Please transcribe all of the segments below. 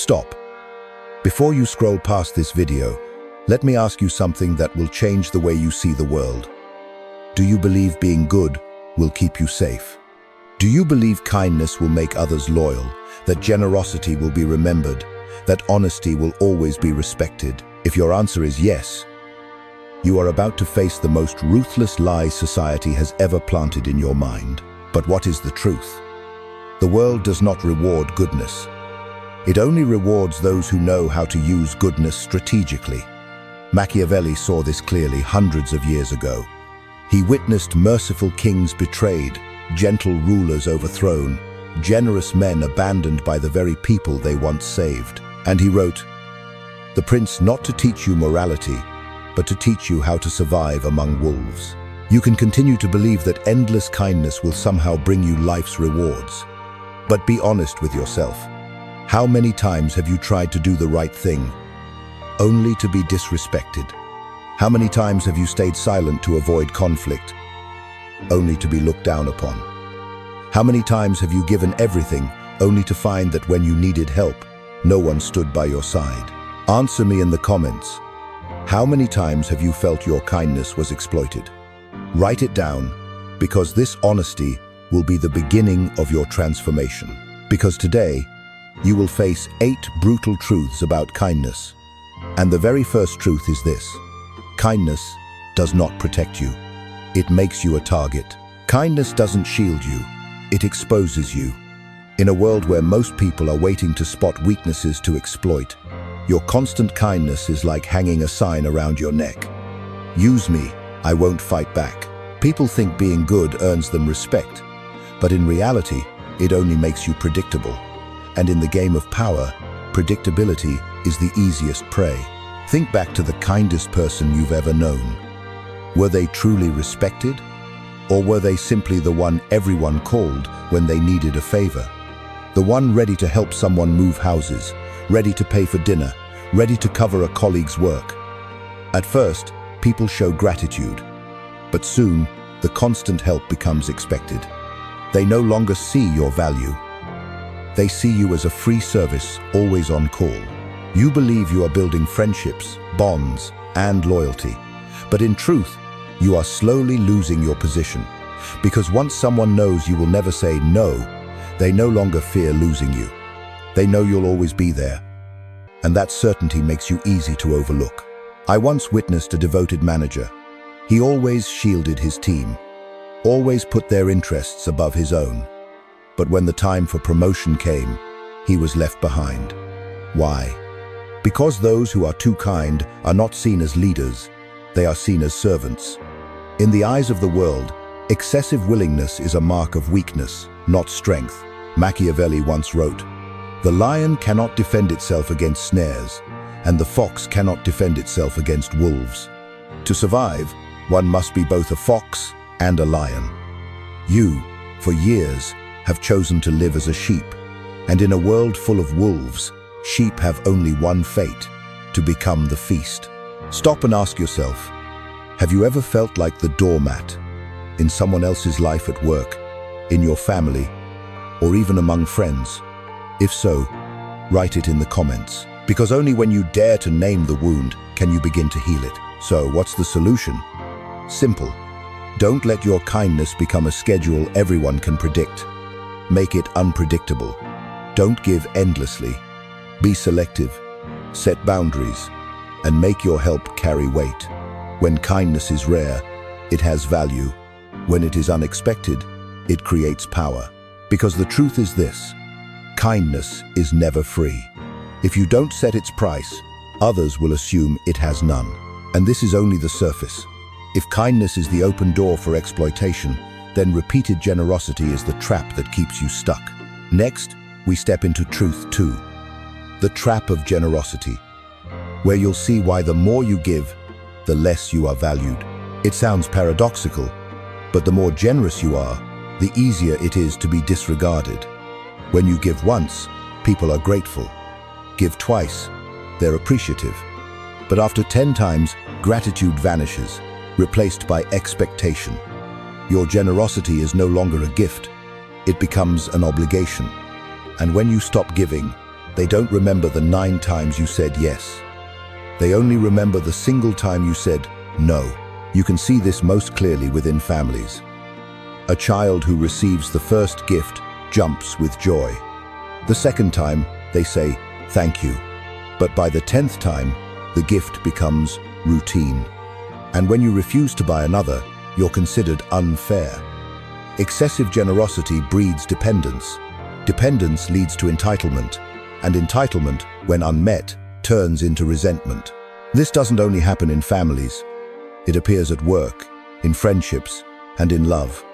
Stop. Before you scroll past this video, let me ask you something that will change the way you see the world. Do you believe being good will keep you safe? Do you believe kindness will make others loyal, that generosity will be remembered, that honesty will always be respected? If your answer is yes, you are about to face the most ruthless lie society has ever planted in your mind. But what is the truth? The world does not reward goodness. It only rewards those who know how to use goodness strategically. Machiavelli saw this clearly hundreds of years ago. He witnessed merciful kings betrayed, gentle rulers overthrown, generous men abandoned by the very people they once saved. And he wrote, "The prince not to teach you morality, but to teach you how to survive among wolves." You can continue to believe that endless kindness will somehow bring you life's rewards. But be honest with yourself. How many times have you tried to do the right thing, only to be disrespected? How many times have you stayed silent to avoid conflict, only to be looked down upon? How many times have you given everything, only to find that when you needed help, no one stood by your side? Answer me in the comments. How many times have you felt your kindness was exploited? Write it down, because this honesty will be the beginning of your transformation. Because today, you will face 8 brutal truths about kindness. And the very first truth is this: kindness does not protect you. It makes you a target. Kindness doesn't shield you, it exposes you. In a world where most people are waiting to spot weaknesses to exploit, your constant kindness is like hanging a sign around your neck. Use me, I won't fight back. People think being good earns them respect, but in reality, it only makes you predictable. And in the game of power, predictability is the easiest prey. Think back to the kindest person you've ever known. Were they truly respected? Or were they simply the one everyone called when they needed a favor? The one ready to help someone move houses, ready to pay for dinner, ready to cover a colleague's work. At first, people show gratitude, but soon, the constant help becomes expected. They no longer see your value. They see you as a free service, always on call. You believe you are building friendships, bonds, and loyalty. But in truth, you are slowly losing your position. Because once someone knows you will never say no, they no longer fear losing you. They know you'll always be there. And that certainty makes you easy to overlook. I once witnessed a devoted manager. He always shielded his team, always put their interests above his own. But when the time for promotion came, he was left behind. Why? Because those who are too kind are not seen as leaders, they are seen as servants. In the eyes of the world, excessive willingness is a mark of weakness, not strength. Machiavelli once wrote, "The lion cannot defend itself against snares, and the fox cannot defend itself against wolves." To survive, one must be both a fox and a lion. You, for years, have chosen to live as a sheep, and in a world full of wolves, sheep have only one fate: to become the feast. Stop and ask yourself, have you ever felt like the doormat in someone else's life at work, in your family, or even among friends? If so, write it in the comments, because only when you dare to name the wound can you begin to heal it. So, what's the solution? Simple. Don't let your kindness become a schedule everyone can predict. Make it unpredictable. Don't give endlessly. Be selective. Set boundaries. And make your help carry weight. When kindness is rare, it has value. When it is unexpected, it creates power. Because the truth is this: kindness is never free. If you don't set its price, others will assume it has none. And this is only the surface. If kindness is the open door for exploitation, then repeated generosity is the trap that keeps you stuck. Next, we step into truth 2, the trap of generosity, where you'll see why the more you give, the less you are valued. It sounds paradoxical, but the more generous you are, the easier it is to be disregarded. When you give once, people are grateful. Give twice, they're appreciative. But after 10 times, gratitude vanishes, replaced by expectation. Your generosity is no longer a gift, it becomes an obligation. And when you stop giving, They don't remember the 9 times you said yes. They only remember the single time you said no. You can see this most clearly within families. A child who receives the first gift jumps with joy. The second time, they say, "Thank you." But by the 10th time, the gift becomes routine. And when you refuse to buy another, you're considered unfair. Excessive generosity breeds dependence. Dependence leads to entitlement, and entitlement, when unmet, turns into resentment. This doesn't only happen in families. It appears at work, in friendships, and in love.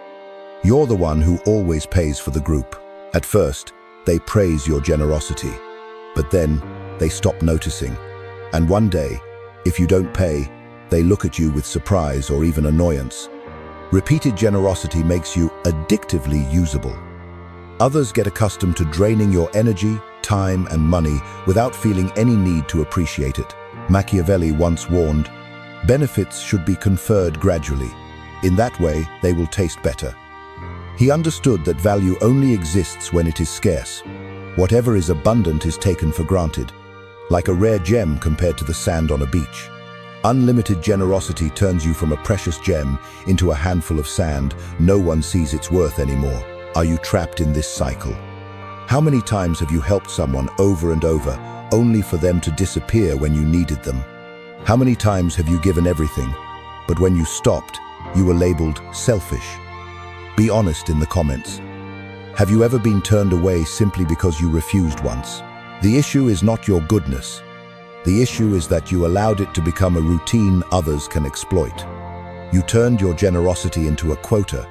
You're the one who always pays for the group. At first, they praise your generosity, but then they stop noticing. And one day, if you don't pay, they look at you with surprise or even annoyance. Repeated generosity makes you addictively usable. Others get accustomed to draining your energy, time, and money without feeling any need to appreciate it. Machiavelli once warned, "Benefits should be conferred gradually. In that way, they will taste better." He understood that value only exists when it is scarce. Whatever is abundant is taken for granted, like a rare gem compared to the sand on a beach. Unlimited generosity turns you from a precious gem into a handful of sand. No one sees its worth anymore. Are you trapped in this cycle? How many times have you helped someone over and over, only for them to disappear when you needed them? How many times have you given everything, but when you stopped, you were labeled selfish? Be honest in the comments. Have you ever been turned away simply because you refused once? The issue is not your goodness. The issue is that you allowed it to become a routine others can exploit. You turned your generosity into a quota,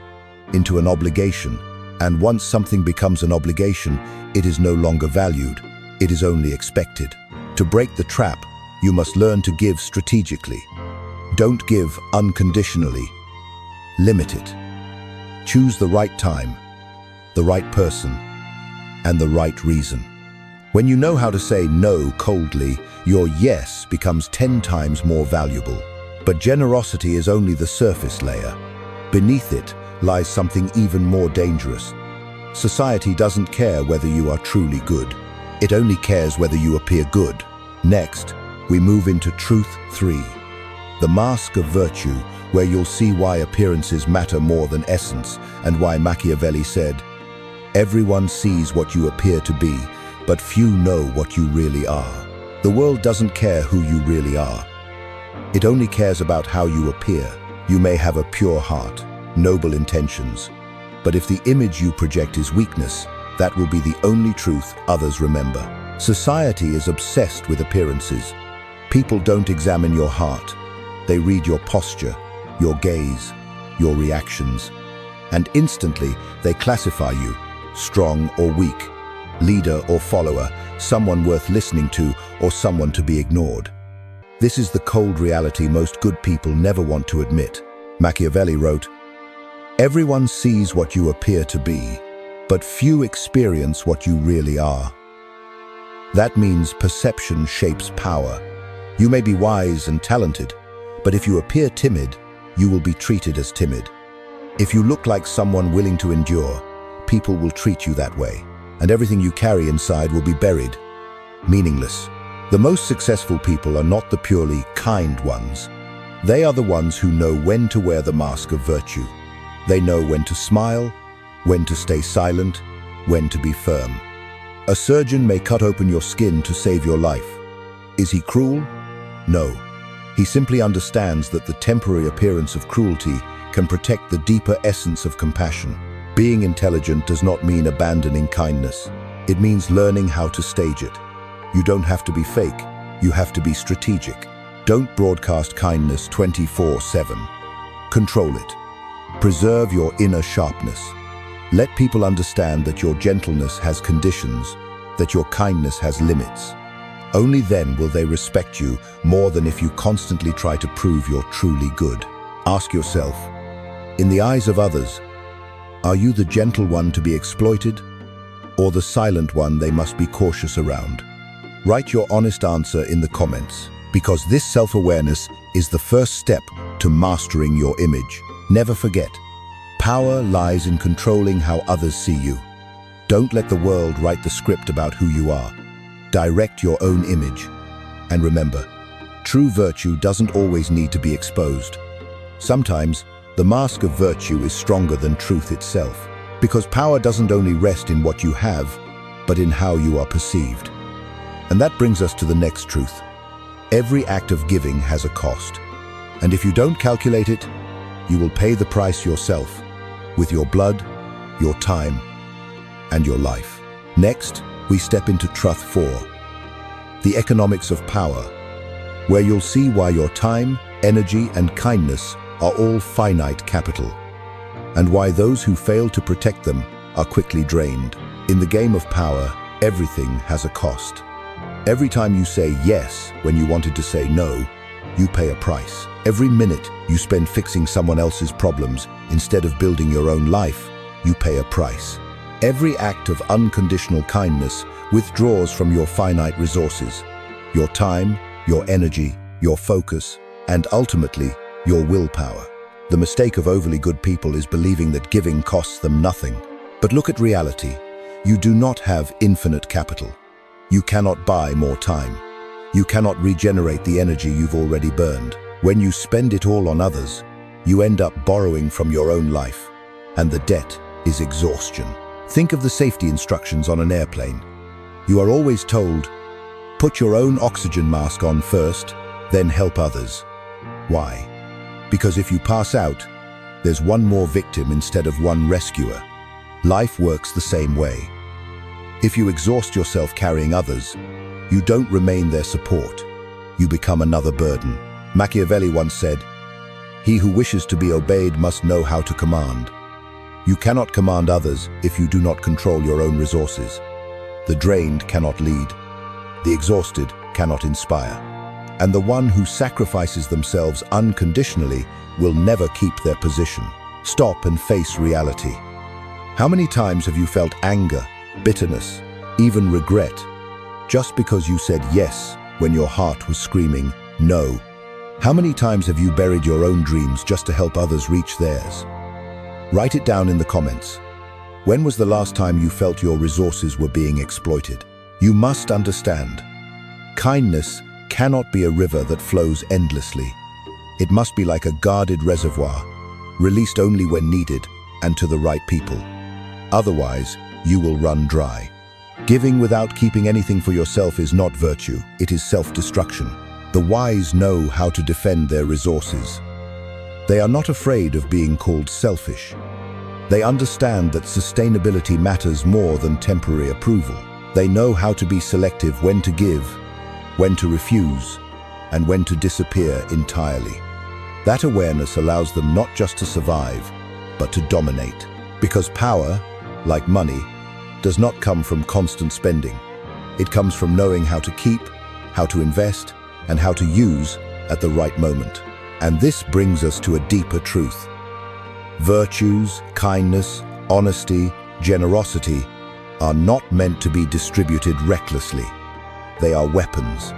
into an obligation, and once something becomes an obligation, it is no longer valued, it is only expected. To break the trap, you must learn to give strategically. Don't give unconditionally. Limit it. Choose the right time, the right person, and the right reason. When you know how to say no coldly, your yes becomes 10 times more valuable. But generosity is only the surface layer. Beneath it lies something even more dangerous. Society doesn't care whether you are truly good. It only cares whether you appear good. Next, we move into Truth 3, the mask of virtue, where you'll see why appearances matter more than essence and why Machiavelli said, "Everyone sees what you appear to be, but few know what you really are." The world doesn't care who you really are. It only cares about how you appear. You may have a pure heart, noble intentions, but if the image you project is weakness, that will be the only truth others remember. Society is obsessed with appearances. People don't examine your heart. They read your posture, your gaze, your reactions, and instantly they classify you, strong or weak, leader or follower, someone worth listening to or someone to be ignored. This is the cold reality most good people never want to admit. Machiavelli wrote, "Everyone sees what you appear to be, but few experience what you really are." That means perception shapes power. You may be wise and talented, but if you appear timid, you will be treated as timid. If you look like someone willing to endure, people will treat you that way, and everything you carry inside will be buried, meaningless. The most successful people are not the purely kind ones. They are the ones who know when to wear the mask of virtue. They know when to smile, when to stay silent, when to be firm. A surgeon may cut open your skin to save your life. Is he cruel? No. He simply understands that the temporary appearance of cruelty can protect the deeper essence of compassion. Being intelligent does not mean abandoning kindness. It means learning how to stage it. You don't have to be fake. You have to be strategic. Don't broadcast kindness 24/7. Control it. Preserve your inner sharpness. Let people understand that your gentleness has conditions, that your kindness has limits. Only then will they respect you more than if you constantly try to prove you're truly good. Ask yourself, in the eyes of others, are you the gentle one to be exploited, or the silent one they must be cautious around? Write your honest answer in the comments, because this self-awareness is the first step to mastering your image. Never forget, power lies in controlling how others see you. Don't let the world write the script about who you are. direct your own image. And remember, true virtue doesn't always need to be exposed. Sometimes, the mask of virtue is stronger than truth itself, because power doesn't only rest in what you have, but in how you are perceived. And that brings us to the next truth. Every act of giving has a cost. And if you don't calculate it, you will pay the price yourself, with your blood, your time, and your life. Next, we step into Truth 4, the economics of power, where you'll see why your time, energy, and kindness are all finite capital, and why those who fail to protect them are quickly drained. In the game of power, everything has a cost. Every time you say yes when you wanted to say no, you pay a price. Every minute you spend fixing someone else's problems instead of building your own life, you pay a price. Every act of unconditional kindness withdraws from your finite resources, your time, your energy, your focus, and ultimately, your willpower. The mistake of overly good people is believing that giving costs them nothing. But look at reality. You do not have infinite capital. You cannot buy more time. You cannot regenerate the energy you've already burned. When you spend it all on others, you end up borrowing from your own life, and the debt is exhaustion. Think of the safety instructions on an airplane. You are always told, put your own oxygen mask on first, then help others. Why? Because if you pass out, there's one more victim instead of one rescuer. Life works the same way. If you exhaust yourself carrying others, you don't remain their support. You become another burden. Machiavelli once said, "He who wishes to be obeyed must know how to command." You cannot command others if you do not control your own resources. The drained cannot lead. The exhausted cannot inspire. And the one who sacrifices themselves unconditionally will never keep their position. Stop and face reality. How many times have you felt anger, bitterness, even regret, just because you said yes when your heart was screaming no? How many times have you buried your own dreams just to help others reach theirs? Write it down in the comments. When was the last time you felt your resources were being exploited? You must understand, kindness cannot be a river that flows endlessly. It must be like a guarded reservoir, released only when needed and to the right people. Otherwise, you will run dry. Giving without keeping anything for yourself is not virtue, it is self-destruction. The wise know how to defend their resources. They are not afraid of being called selfish. They understand that sustainability matters more than temporary approval. They know how to be selective when to give, when to refuse, and when to disappear entirely. That awareness allows them not just to survive, but to dominate. Because power, like money, does not come from constant spending. It comes from knowing how to keep, how to invest, and how to use at the right moment. And this brings us to a deeper truth. Virtues, kindness, honesty, generosity are not meant to be distributed recklessly. They are weapons,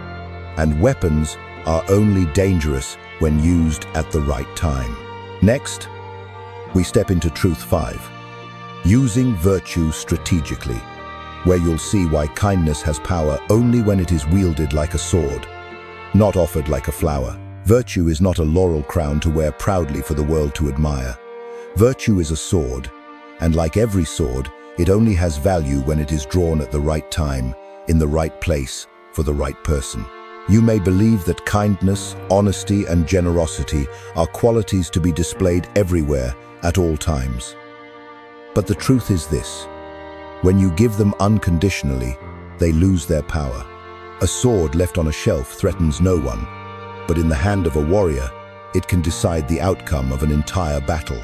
and weapons are only dangerous when used at the right time. Next, we step into Truth 5, using virtue strategically, where you'll see why kindness has power only when it is wielded like a sword, not offered like a flower. Virtue is not a laurel crown to wear proudly for the world to admire. Virtue is a sword, and like every sword, it only has value when it is drawn at the right time, in the right place, for the right person. You may believe that kindness, honesty, and generosity are qualities to be displayed everywhere, at all times. But the truth is this: when you give them unconditionally, they lose their power. A sword left on a shelf threatens no one, but in the hand of a warrior, it can decide the outcome of an entire battle.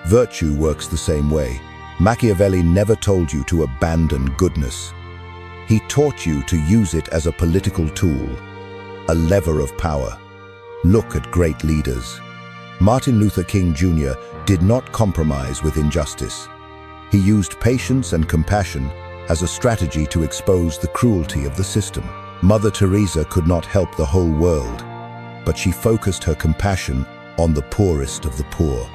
Virtue works the same way. Machiavelli never told you to abandon goodness. He taught you to use it as a political tool, a lever of power. Look at great leaders. Martin Luther King Jr. did not compromise with injustice. He used patience and compassion as a strategy to expose the cruelty of the system. Mother Teresa could not help the whole world, but she focused her compassion on the poorest of the poor.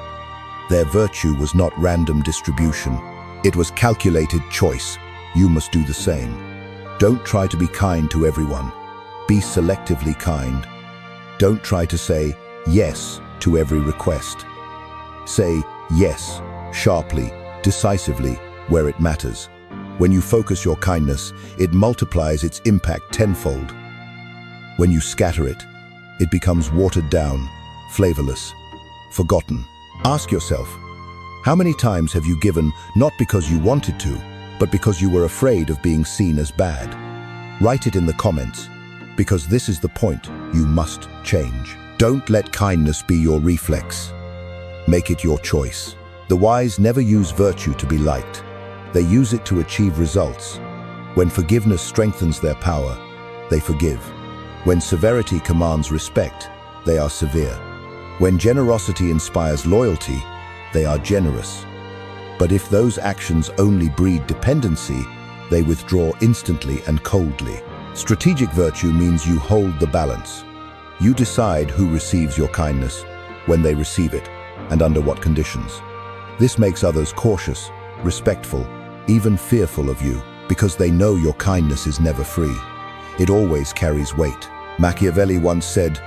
Their virtue was not random distribution. It was calculated choice. You must do the same. Don't try to be kind to everyone. Be selectively kind. Don't try to say yes to every request. Say yes, sharply, decisively, where it matters. When you focus your kindness, it multiplies its impact tenfold. When you scatter it, it becomes watered down, flavorless, forgotten. Ask yourself, how many times have you given not because you wanted to, but because you were afraid of being seen as bad? Write it in the comments, because this is the point you must change. Don't let kindness be your reflex. Make it your choice. The wise never use virtue to be liked. They use it to achieve results. When forgiveness strengthens their power, they forgive. When severity commands respect, they are severe. When generosity inspires loyalty, they are generous. But if those actions only breed dependency, they withdraw instantly and coldly. Strategic virtue means you hold the balance. You decide who receives your kindness, when they receive it, and under what conditions. This makes others cautious, respectful, even fearful of you, because they know your kindness is never free. It always carries weight. Machiavelli once said,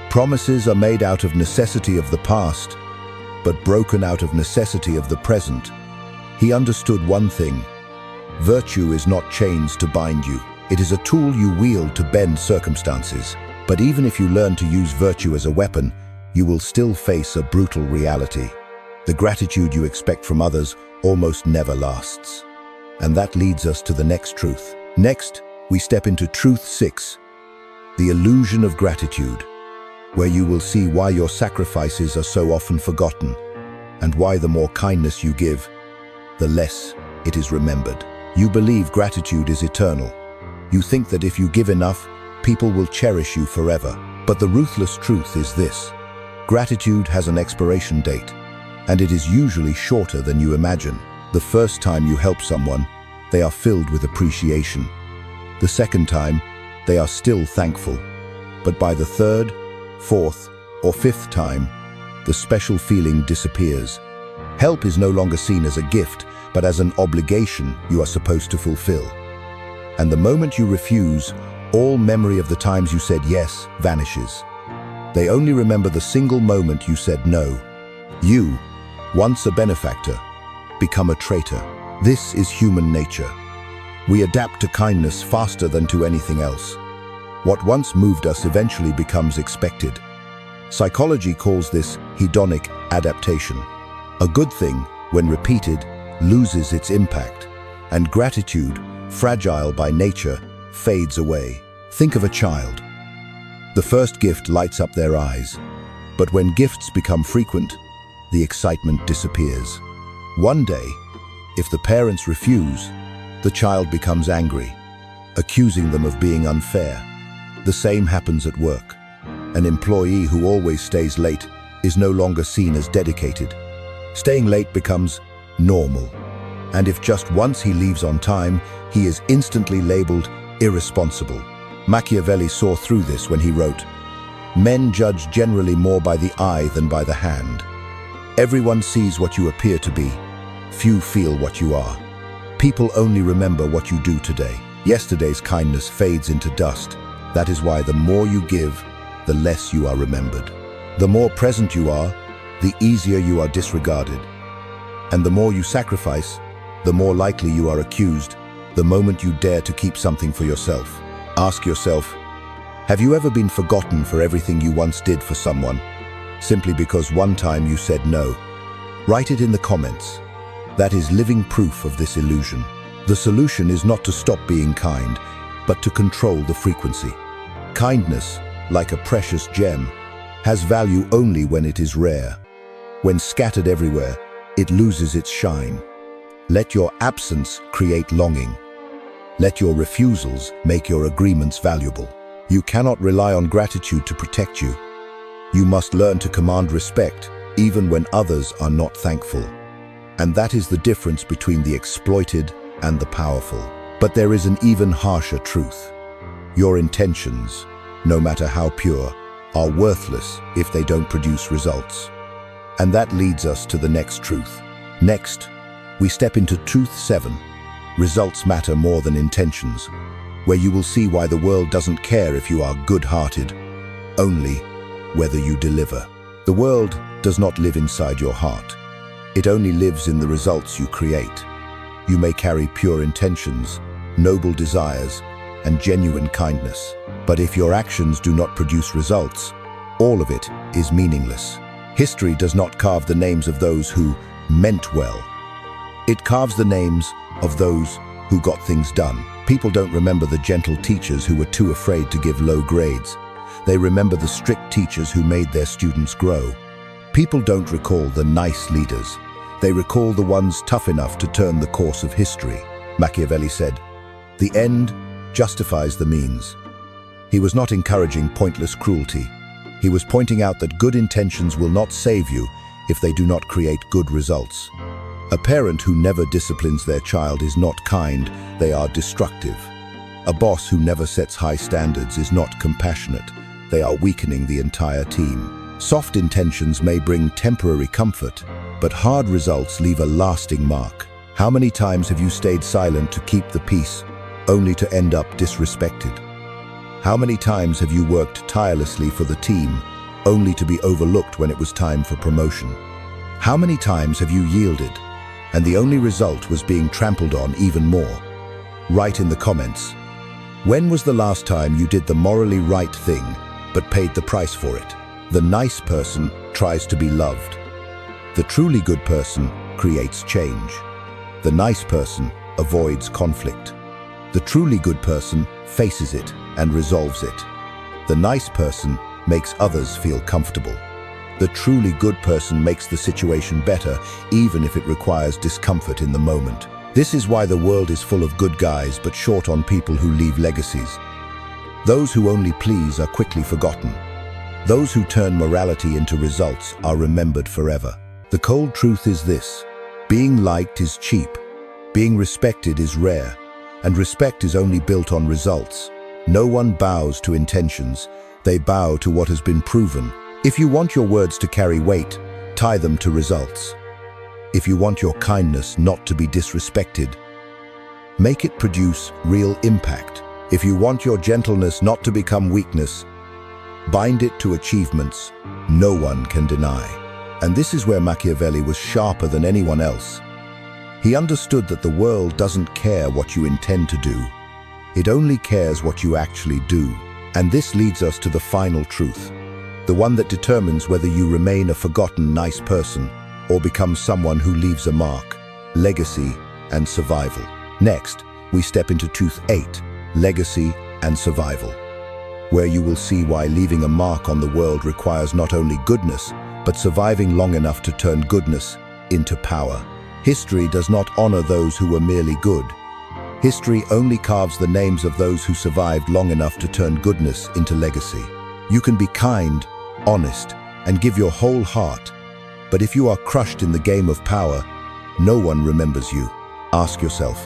"Promises are made out of necessity of the past, but broken out of necessity of the present." He understood one thing: virtue is not chains to bind you. It is a tool you wield to bend circumstances. But even if you learn to use virtue as a weapon, you will still face a brutal reality. The gratitude you expect from others almost never lasts. And that leads us to the next truth. Next, we step into truth 6, the illusion of gratitude, where you will see why your sacrifices are so often forgotten, and why the more kindness you give, the less it is remembered. You believe gratitude is eternal. You think that if you give enough, people will cherish you forever. But the ruthless truth is this: gratitude has an expiration date, and it is usually shorter than you imagine. The first time you help someone, they are filled with appreciation. The second time, they are still thankful. But by the third, fourth, or fifth time, the special feeling disappears. Help is no longer seen as a gift, but as an obligation you are supposed to fulfill. And the moment you refuse, all memory of the times you said yes vanishes. They only remember the single moment you said no. You, once a benefactor, become a traitor. This is human nature. We adapt to kindness faster than to anything else. What once moved us eventually becomes expected. Psychology calls this hedonic adaptation. A good thing, when repeated, loses its impact, and gratitude, fragile by nature, fades away. Think of a child. The first gift lights up their eyes, but when gifts become frequent, the excitement disappears. One day, if the parents refuse, the child becomes angry, accusing them of being unfair. The same happens at work. An employee who always stays late is no longer seen as dedicated. Staying late becomes normal. And if just once he leaves on time, he is instantly labeled irresponsible. Machiavelli saw through this when he wrote, "Men judge generally more by the eye than by the hand. Everyone sees what you appear to be. Few feel what you are. People only remember what you do today." Yesterday's kindness fades into dust. That is why the more you give, the less you are remembered. The more present you are, the easier you are disregarded. And the more you sacrifice, the more likely you are accused the moment you dare to keep something for yourself. Ask yourself, have you ever been forgotten for everything you once did for someone, simply because one time you said no? Write it in the comments. That is living proof of this illusion. The solution is not to stop being kind, but to control the frequency. Kindness, like a precious gem, has value only when it is rare. When scattered everywhere, it loses its shine. Let your absence create longing. Let your refusals make your agreements valuable. You cannot rely on gratitude to protect you. You must learn to command respect, even when others are not thankful. And that is the difference between the exploited and the powerful. But there is an even harsher truth. Your intentions, no matter how pure, are worthless if they don't produce results. And that leads us to the next truth. Next, we step into truth 7, Results Matter More Than Intentions, where you will see why the world doesn't care if you are good-hearted, only whether you deliver. The world does not live inside your heart. It only lives in the results you create. You may carry pure intentions, noble desires, and genuine kindness. But if your actions do not produce results, all of it is meaningless. History does not carve the names of those who meant well. It carves the names of those who got things done. People don't remember the gentle teachers who were too afraid to give low grades. They remember the strict teachers who made their students grow. People don't recall the nice leaders. They recall the ones tough enough to turn the course of history. Machiavelli said, "The end justifies the means." He was not encouraging pointless cruelty. He was pointing out that good intentions will not save you if they do not create good results. A parent who never disciplines their child is not kind, they are destructive. A boss who never sets high standards is not compassionate, they are weakening the entire team. Soft intentions may bring temporary comfort, but hard results leave a lasting mark. How many times have you stayed silent to keep the peace, only to end up disrespected? How many times have you worked tirelessly for the team, only to be overlooked when it was time for promotion? How many times have you yielded, and the only result was being trampled on even more? Write in the comments, when was the last time you did the morally right thing, but paid the price for it? The nice person tries to be loved. The truly good person creates change. The nice person avoids conflict. The truly good person faces it and resolves it. The nice person makes others feel comfortable. The truly good person makes the situation better, even if it requires discomfort in the moment. This is why the world is full of good guys but short on people who leave legacies. Those who only please are quickly forgotten. Those who turn morality into results are remembered forever. The cold truth is this: being liked is cheap, being respected is rare, and respect is only built on results. No one bows to intentions, they bow to what has been proven. If you want your words to carry weight, tie them to results. If you want your kindness not to be disrespected, make it produce real impact. If you want your gentleness not to become weakness, bind it to achievements no one can deny. And this is where Machiavelli was sharper than anyone else. He understood that the world doesn't care what you intend to do. It only cares what you actually do. And this leads us to the final truth, the one that determines whether you remain a forgotten nice person or become someone who leaves a mark: legacy and survival. Next, we step into Truth 8, legacy and survival, where you will see why leaving a mark on the world requires not only goodness, but surviving long enough to turn goodness into power. History does not honor those who were merely good. History only carves the names of those who survived long enough to turn goodness into legacy. You can be kind, honest, and give your whole heart, but if you are crushed in the game of power, no one remembers you. Ask yourself,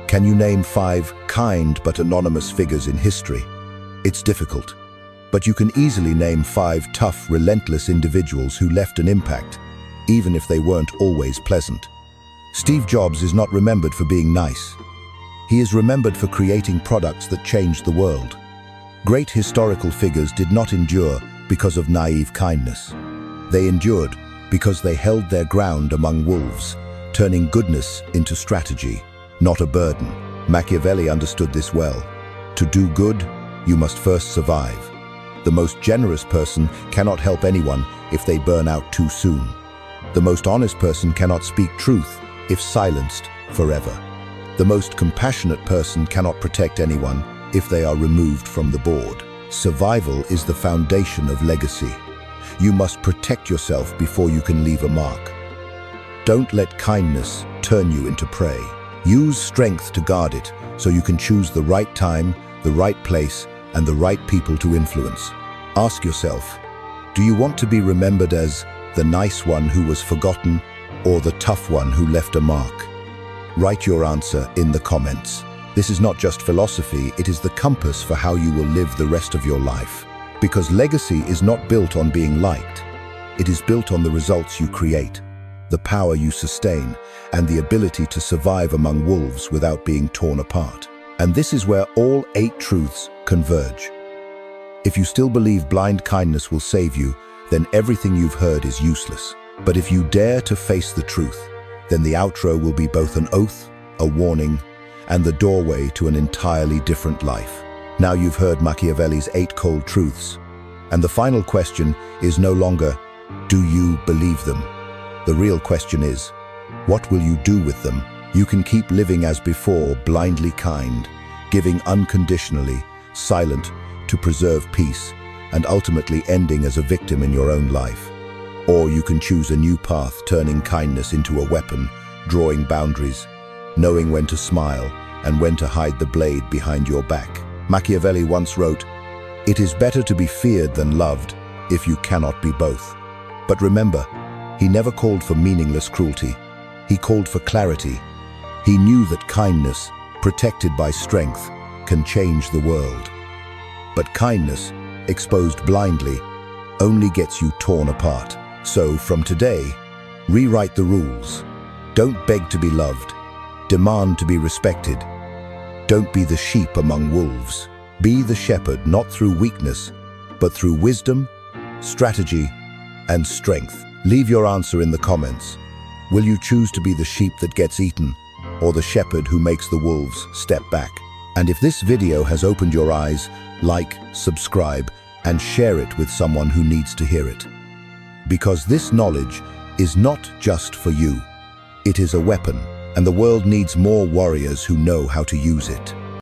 can you name 5 kind but anonymous figures in history? It's difficult, but you can easily name 5 tough, relentless individuals who left an impact, even if they weren't always pleasant. Steve Jobs is not remembered for being nice. He is remembered for creating products that changed the world. Great historical figures did not endure because of naive kindness. They endured because they held their ground among wolves, turning goodness into strategy, not a burden. Machiavelli understood this well. To do good, you must first survive. The most generous person cannot help anyone if they burn out too soon. The most honest person cannot speak truth if silenced forever. The most compassionate person cannot protect anyone if they are removed from the board. Survival is the foundation of legacy. You must protect yourself before you can leave a mark. Don't let kindness turn you into prey. Use strength to guard it so you can choose the right time, the right place, and the right people to influence. Ask yourself, do you want to be remembered as the nice one who was forgotten, or the tough one who left a mark? Write your answer in the comments. This is not just philosophy, it is the compass for how you will live the rest of your life. Because legacy is not built on being liked. It is built on the results you create. the power you sustain, and the ability to survive among wolves without being torn apart. And this is where all 8 truths converge. If you still believe blind kindness will save you, then everything you've heard is useless. But if you dare to face the truth, then the outro will be both an oath, a warning, and the doorway to an entirely different life. Now you've heard Machiavelli's 8 cold truths, and the final question is no longer, do you believe them? The real question is, what will you do with them? You can keep living as before, blindly kind, giving unconditionally, silent to preserve peace, and ultimately ending as a victim in your own life. Or you can choose a new path, turning kindness into a weapon, drawing boundaries, knowing when to smile and when to hide the blade behind your back. Machiavelli once wrote, "It is better to be feared than loved if you cannot be both." But remember, he never called for meaningless cruelty. He called for clarity. He knew that kindness, protected by strength, can change the world. But kindness, exposed blindly, only gets you torn apart. So from today, rewrite the rules. Don't beg to be loved. Demand to be respected. Don't be the sheep among wolves. Be the shepherd, not through weakness, but through wisdom, strategy, and strength. Leave your answer in the comments. Will you choose to be the sheep that gets eaten, or the shepherd who makes the wolves step back? And if this video has opened your eyes, like, subscribe, and share it with someone who needs to hear it. Because this knowledge is not just for you. It is a weapon, and the world needs more warriors who know how to use it.